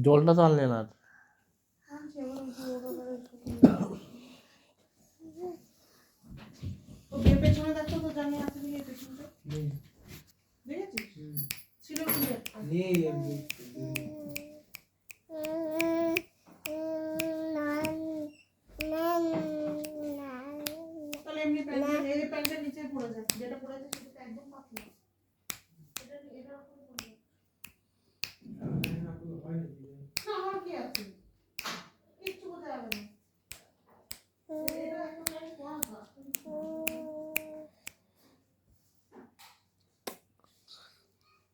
জলটা তো আনলে না। পেছনে দেখো তো জানি আপনি পেছনটা দেখেছিস ছিল নেই তাহলে এমনি প্যান্টের নিচে পড়ে যায় যেটা পড়ে যায় সেটা একদম পাতলা এটা এটার উপরে পড়ে যায় না আমার কি আছে কিচ্ছু বোঝা যাবে না এটা একদম লাইন পড়া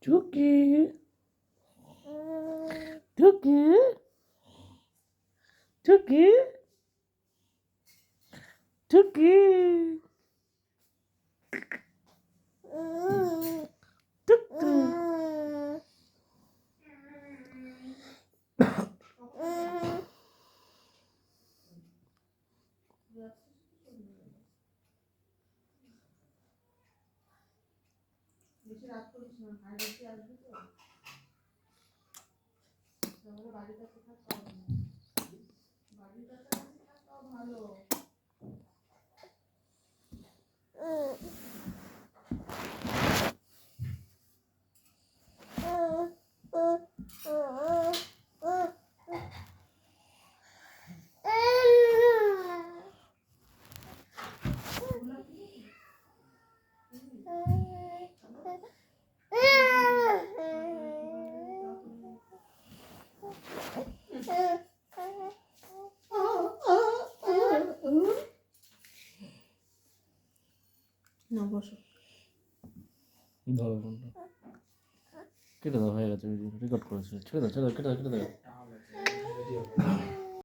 Chucky. Chucky. Chucky. Chucky. বেশি রাত করিস না আর বেশি আসবি তো তাহলে বাড়িটা কোথাও পাবো না বাড়িটা তাও ভালো না বসো ধরো ফোনটা কেটে দাও, হয়ে গেছে, রেকর্ড করেছে, ছেড়ে দাও, কেটে দাও।